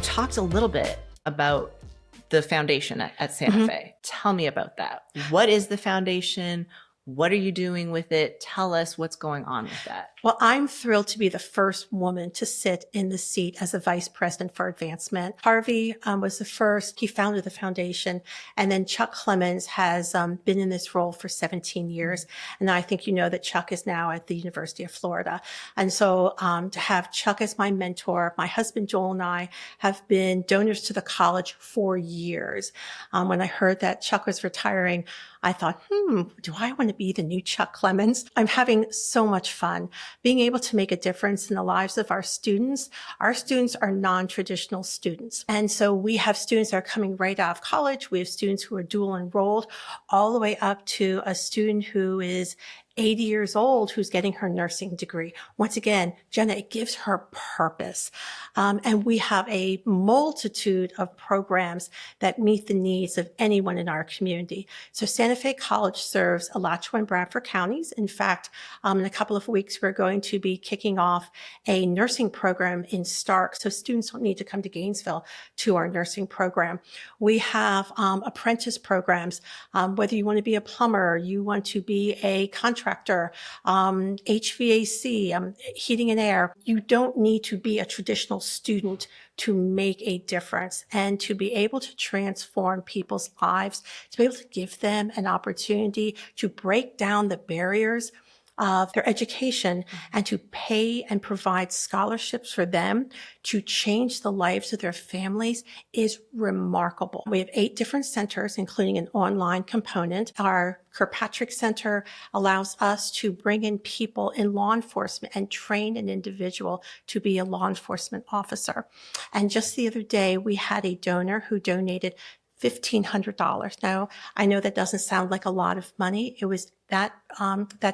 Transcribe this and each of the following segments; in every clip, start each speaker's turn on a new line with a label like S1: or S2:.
S1: talked a little bit about the foundation at Santa Fe. Tell me about that. What is the foundation? What are you doing with it? Tell us what's going on with that.
S2: Well, I'm thrilled to be the first woman to sit in the seat as a vice president for advancement. Harvey was the first. He founded the foundation. And then Chuck Clemens has been in this role for 17 years. And I think you know that Chuck is now at the University of Florida. And so to have Chuck as my mentor, my husband Joel and I have been donors to the college for years. When I heard that Chuck was retiring, I thought, do I want to be the new Chuck Clemens? I'm having so much fun being able to make a difference in the lives of our students. Our students are non-traditional students. And so we have students that are coming right out of college. We have students who are dual enrolled, all the way up to a student who is 80 years old who's getting her nursing degree. Once again, Genna, it gives her purpose. And we have a multitude of programs that meet the needs of anyone in our community. So Santa Fe College serves Alachua and Bradford counties. In fact, in a couple of weeks, we're going to be kicking off a nursing program in Stark. So students don't need to come to Gainesville to our nursing program. We have apprentice programs, whether you want to be a plumber, you want to be a contractor, HVAC, heating and air. You don't need to be a traditional student to make a difference and to be able to transform people's lives, to be able to give them an opportunity to break down the barriers of their education and to pay and provide scholarships for them to change the lives of their families is remarkable. We have 8 different centers, including an online component. Our Kirkpatrick Center allows us to bring in people in law enforcement and train an individual to be a law enforcement officer. And just the other day, we had a donor who donated $1,500. Now, I know that doesn't sound like a lot of money. It was that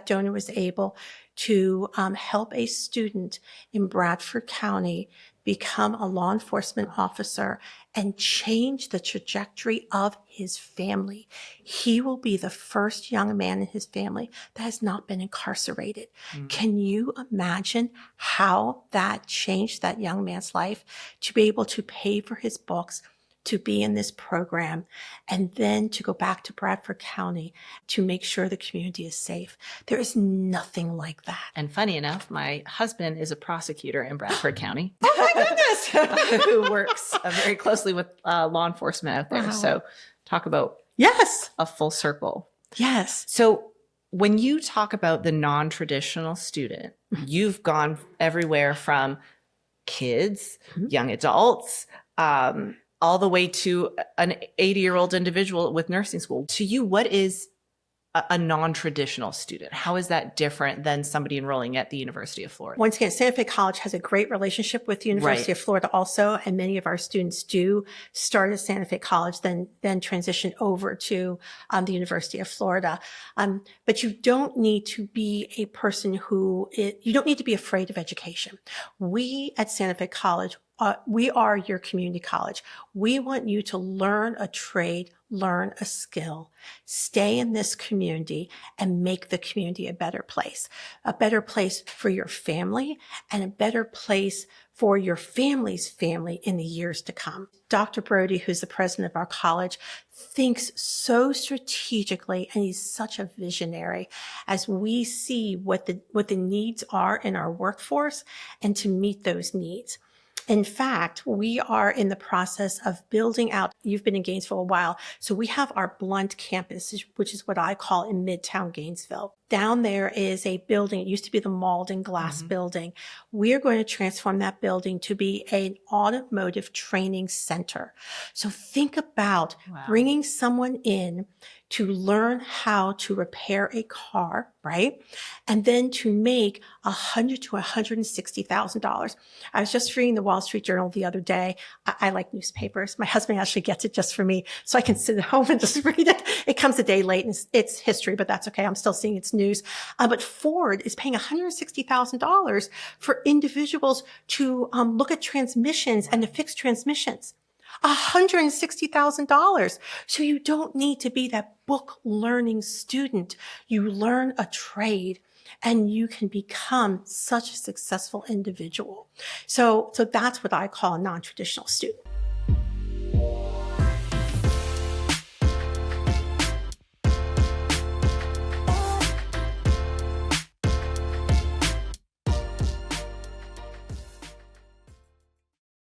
S2: donor was able to help a student in Bradford County become a law enforcement officer and change the trajectory of his family. He will be the first young man in his family that has not been incarcerated. Can you imagine how that changed that young man's life to be able to pay for his books, to be in this program, and then to go back to Bradford County to make sure the community is safe? There is nothing like that.
S1: And funny enough, my husband is a prosecutor in Bradford County.
S2: Oh my goodness!
S1: Who works very closely with law enforcement out there.
S2: Wow.
S1: So talk about
S2: Yes.
S1: a full circle.
S2: Yes.
S1: So when you talk about the non-traditional student, you've gone everywhere from kids, young adults, all the way to an 80-year-old individual with nursing school. To you, what is a non-traditional student? How is that different than somebody enrolling at the University of Florida?
S2: Once again, Santa Fe College has a great relationship with the University of Florida also, and many of our students do start at Santa Fe College, then transition over to the University of Florida. But you don't need to be a person you don't need to be afraid of education. We at Santa Fe College, we are your community college. We want you to learn a trade, learn a skill, stay in this community, and make the community a better place for your family, and a better place for your family's family in the years to come. Dr. Brody, who's the president of our college, thinks so strategically, and he's such a visionary as we see what the needs are in our workforce and to meet those needs. In fact, we are in the process of building out, you've been in Gainesville a while, so we have our Blunt campus, which is what I call in Midtown Gainesville. Down there is a building. It used to be the Malden Glass building. We are going to transform that building to be an automotive training center. So think about bringing someone in to learn how to repair a car, right? And then to make $100,000 to $160,000. I was just reading the Wall Street Journal the other day. I like newspapers. My husband actually gets it just for me, so I can sit at home and just read it. It comes a day late, and it's history, but that's okay. I'm still seeing its news. But Ford is paying $160,000 for individuals to look at transmissions and to fix transmissions. $160,000. So you don't need to be that book learning student. You learn a trade. and you can become such a successful individual. So that's what I call a non-traditional student.